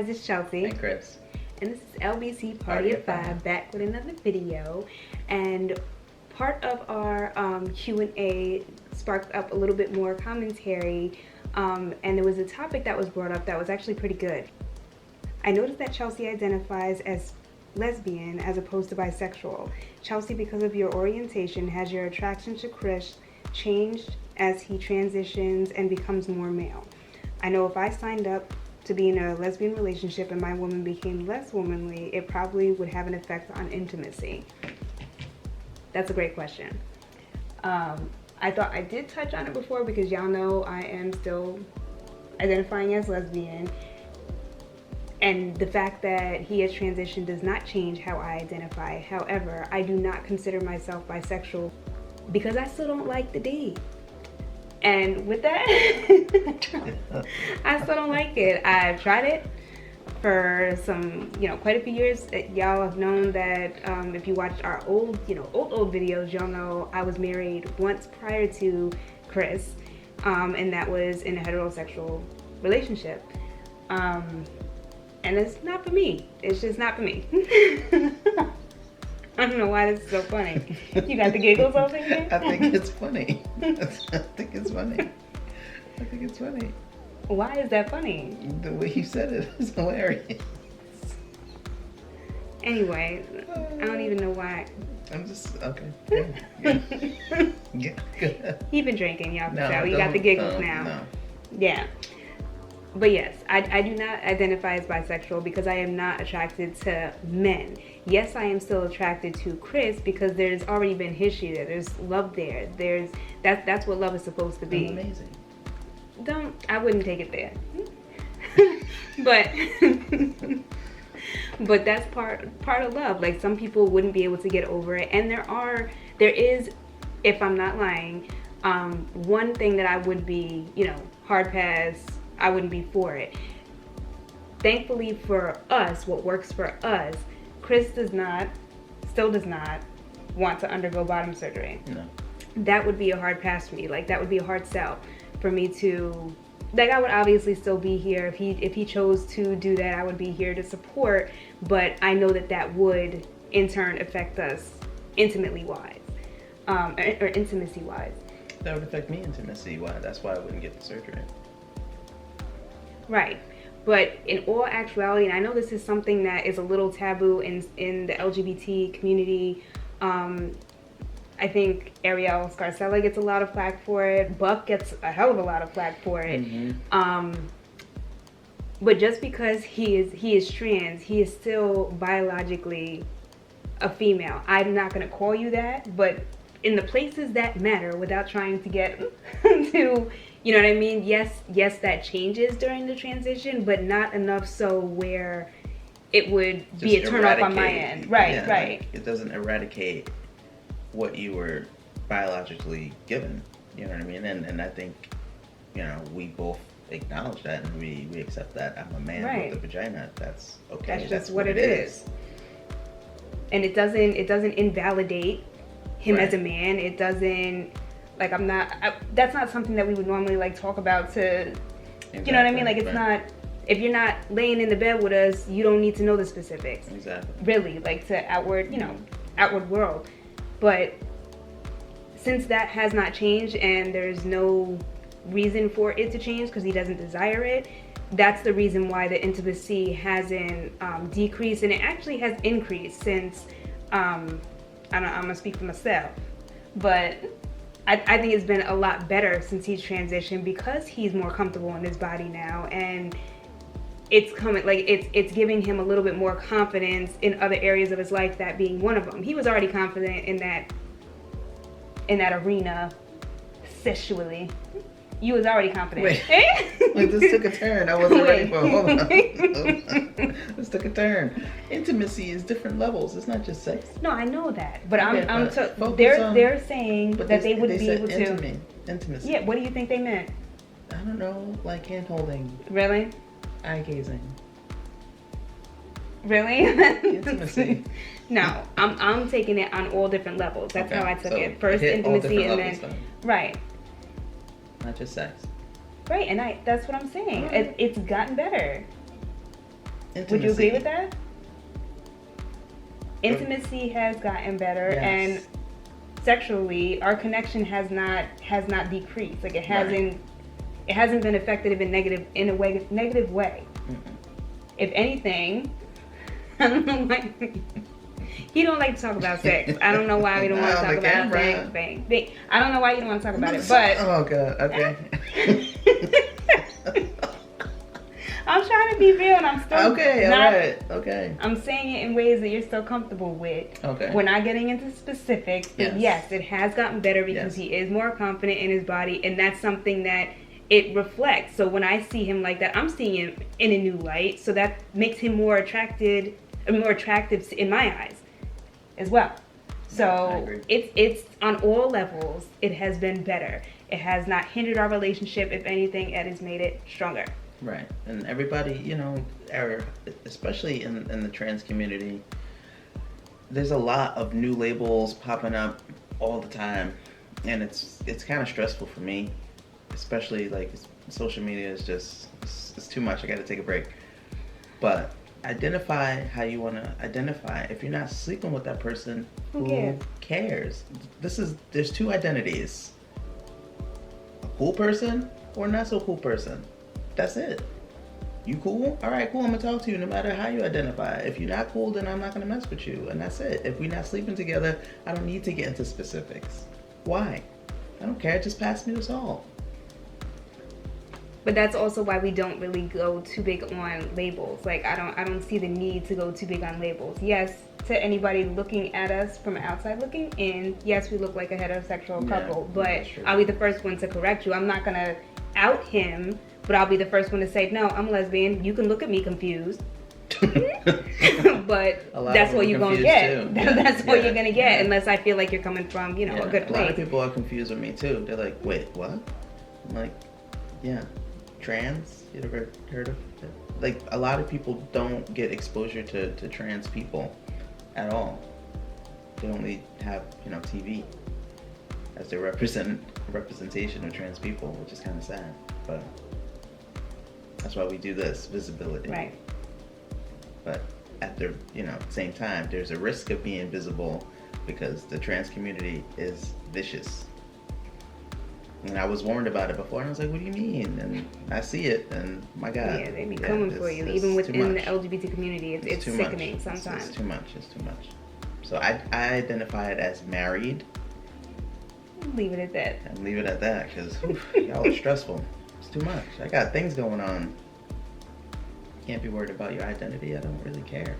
guys, it's Chelsea. And Chris. And this is LBC Party of 5, back with another video. And part of our Q&A sparked up a little bit more commentary. And there was a topic that was brought up that was actually pretty good. I noticed that Chelsea identifies as lesbian as opposed to bisexual. Chelsea, because of your orientation, has your attraction to Chris changed as he transitions and becomes more male? I know if I signed up to be in a lesbian relationship and my woman became less womanly, it probably would have an effect on intimacy. That's a great question. I thought I did touch on it before because y'all know I am still identifying as lesbian. And the fact that he has transitioned does not change how I identify. However, I do not consider myself bisexual because I still don't like the D. And with that, I still don't like it. I've tried it for quite a few years. Y'all have known that if you watched our old videos, y'all know I was married once prior to Chris, and that was in a heterosexual relationship. And it's not for me. It's just not for me. I don't know why this is so funny. You got the giggles over here? I think it's funny. I think it's funny. Why is that funny? The way you said it is hilarious. Anyway, I don't even know why. I'm just, okay. Yeah. Good. You've been drinking, y'all. No, so you got the giggles now. No. Yeah. But yes, I do not identify as bisexual because I am not attracted to men. Yes, I am still attracted to Chris because there's already been history there. There's love there. That's what love is supposed to be. Amazing. I wouldn't take it there. but that's part of love. Like, some people wouldn't be able to get over it, and there is, if I'm not lying, one thing that I would be, hard pass. I wouldn't be for it. Thankfully for us, what works for us, Chris still does not want to undergo bottom surgery. No. That would be a hard pass for me. Like, that would be a hard sell for me to, like, I would obviously still be here. If he chose to do that, I would be here to support, but I know that would in turn affect us intimacy wise. That would affect me intimacy wise. That's why I wouldn't get the surgery. Right. But in all actuality, and I know this is something that is a little taboo in the LGBT community, I think Ariel Scarcella gets a lot of flack for it. Buck gets a hell of a lot of flack for it. Mm-hmm. But just because he is trans, he is still biologically a female. I'm not going to call you that, but in the places that matter, without trying to get to, you know what I mean? Yes, that changes during the transition, but not enough so where it would just be a turn off on my end. Right, yeah, right. It doesn't eradicate what you were biologically given. You know what I mean? And I think, we both acknowledge that and we accept that. I'm a man with a vagina. That's okay. That's just what it is. And it doesn't invalidate him as a man. It doesn't, like, that's not something that we would normally like talk about to, exactly, you know what I mean? Like, it's not, if you're not laying in the bed with us, you don't need to know the specifics. Exactly. Really, like, to outward world. But since that has not changed and there's no reason for it to change because he doesn't desire it, that's the reason why the intimacy hasn't decreased, and it actually has increased since, I'm gonna speak for myself, but I think it's been a lot better since he's transitioned because he's more comfortable in his body now, and it's giving him a little bit more confidence in other areas of his life, that being one of them. He was already confident in that arena sexually. You was already confident. Wait, this took a turn. I wasn't ready for it. Hold on. This took a turn. Intimacy is different levels. It's not just sex. No, I know that. But they're saying that they wouldn't be able to. Intimacy. Yeah, what do you think they meant? I don't know, like hand holding. Really? Eye gazing. Really? Intimacy. No, I'm taking it on all different levels. That's how I took it. First intimacy and then right. Not just sex. Right, and that's what I'm saying. Right. It's gotten better. Intimacy. Would you agree with that? Intimacy has gotten better, yes. and sexually, our connection has not decreased. Like it hasn't been affected in a negative way. Mm-mm. If anything, I don't know why he don't like to talk about sex. I don't know why we don't want to talk about bang. I don't know why you don't want to talk about it, but oh god, okay. I'm trying to be real, and I'm still okay. I'm saying it in ways that you're still comfortable with. Okay. We're not getting into specifics, but yes, it has gotten better because he is more confident in his body, and that's something that it reflects. So when I see him like that, I'm seeing him in a new light. So that makes him more attractive in my eyes as well. So it's on all levels. It has been better. It has not hindered our relationship. If anything, it has made it stronger. Right. And everybody, especially in the trans community, there's a lot of new labels popping up all the time, and it's kind of stressful for me, especially like social media is just it's too much. I got to take a break. But identify how you want to identify. If you're not sleeping with that person, who cares? There's two identities: a cool person or a not so cool person. That's it. You cool? All right, cool. I'm gonna talk to you no matter how you identify. If you're not cool, then I'm not gonna mess with you, and that's it. If we're not sleeping together, I don't need to get into specifics. Why? I don't care. Just pass me the salt. But that's also why we don't really go too big on labels. Like I don't see the need to go too big on labels. Yes, to anybody looking at us from outside looking in, yes, we look like a heterosexual couple. But I'll be the first one to correct you. I'm not gonna out him, but I'll be the first one to say, no, I'm lesbian. You can look at me confused. But that's what you're gonna get. That's what you're gonna get, unless I feel like you're coming from, a good place. A lot of people are confused with me too. They're like, wait, what? I'm like, yeah, trans? You ever heard of it? Like, a lot of people don't get exposure to trans people at all. They only have, TV as their representation of trans people, which is kind of sad. But that's why we do this, visibility. Right. But at the same time, there's a risk of being visible because the trans community is vicious. And I was warned about it before, and I was like, what do you mean? And I see it, and my God. Yeah, they be coming for you. Even within the LGBT community, it's sickening sometimes. It's too much. So I identify it as married. Leave it at that. And leave it at that, because y'all are stressful. It's too much. I got things going on. Can't be worried about your identity. I don't really care.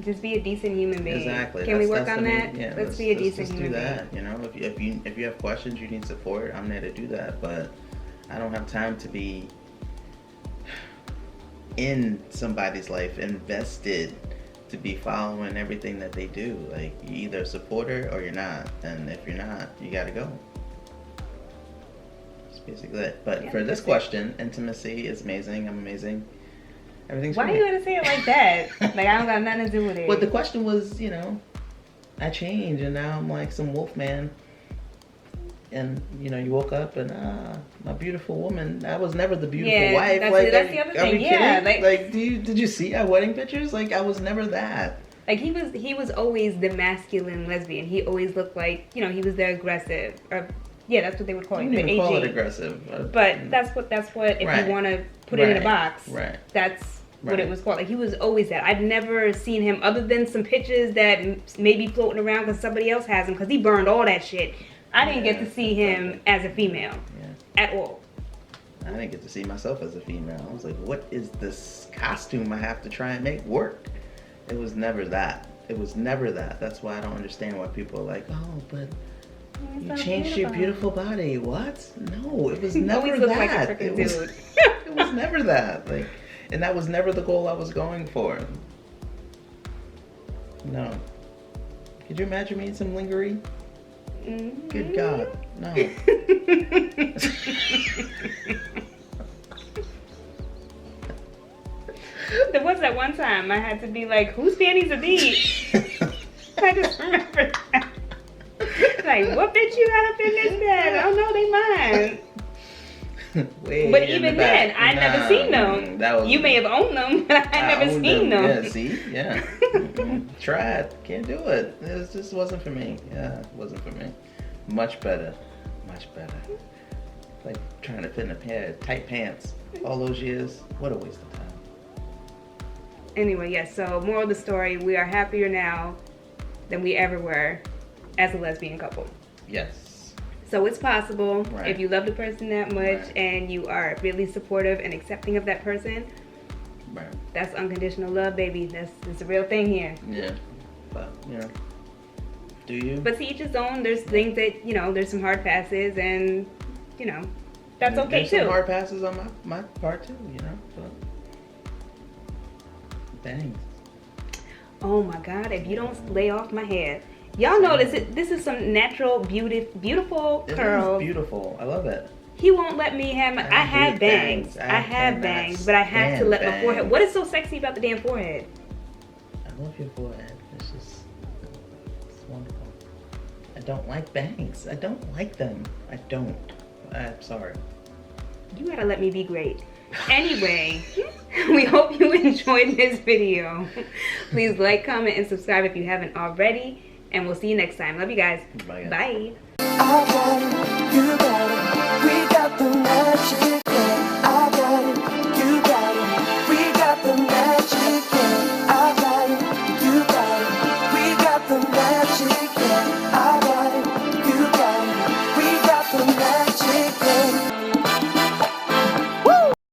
Just be a decent human being. Exactly. Can we work on that? Yeah, let's be a decent human being. Let's do that. If you have questions, you need support, I'm there to do that. But I don't have time to be in somebody's life, invested, to be following everything that they do. Like, you either a supporter or you're not. And if you're not, you gotta go. That's basically it. But for this question, intimacy is amazing. I'm amazing. Everything's Why great. are you gonna say it like that? Like, I don't got nothing to do with it. Well, the question was, I changed and now I'm like some wolf man. And, you woke up and, my beautiful woman. I was never the beautiful wife. That's the other thing. Yeah. Like, did you see our wedding pictures? Like, I was never that. Like, he was always the masculine lesbian. He always looked like, he was the aggressive. Or, that's what they would call it. You wouldn't even call it aggressive. But that's what if you want to put it in a box, that's what it was called. Like, he was always that. I've never seen him, other than some pictures that may be floating around because somebody else has him, because he burned all that shit. I didn't get to see him as a female at all. I didn't get to see myself as a female. I was like, what is this costume I have to try and make work? It was never that. That's why I don't understand why people are like, oh, but you changed your beautiful body. What? No, it was never that. Like a freaking dude. It was never that. Like, and that was never the goal I was going for. No. Could you imagine me in some lingerie? Mm-hmm. Good God, no. There was that one time I had to be like, whose panties are these? I just remember that. Like, what bitch you got up in this bed? Oh no, they mine. Way But in even the back. then, I never seen them. That was, you may have owned them, but I never owned seen them. Yeah, see? Yeah. Tried. Can't do it. It just wasn't for me. Yeah, it wasn't for me. Much better. Much better. Like trying to fit in a pair of tight pants all those years. What a waste of time. Anyway, yes, so moral of the story, we are happier now than we ever were as a lesbian couple. Yes. So it's possible, Right. if you love the person that much Right. and you are really supportive and accepting of that person, Right. that's unconditional love, baby. That's a real thing here. Yeah. But, you know, do you? But to each his own. There's things that, there's some hard passes and, that's okay There's too. some hard passes on my part too, but thanks. Oh my God, if you don't lay off my hair. Y'all know this is some natural beautiful curls. It is beautiful. I love it. He won't let me have I have hate bangs. I have cannot bangs, but I have to let my stand forehead. bangs. What is so sexy about the damn forehead? I love your forehead. It's wonderful. I don't like bangs. I don't like them. I don't. I'm sorry. You gotta let me be great. Anyway, we hope you enjoyed this video. Please like, comment, and subscribe if you haven't already. And we'll see you next time. Love you guys. Bye, guys. Bye. I got it, you got it, we got the magic.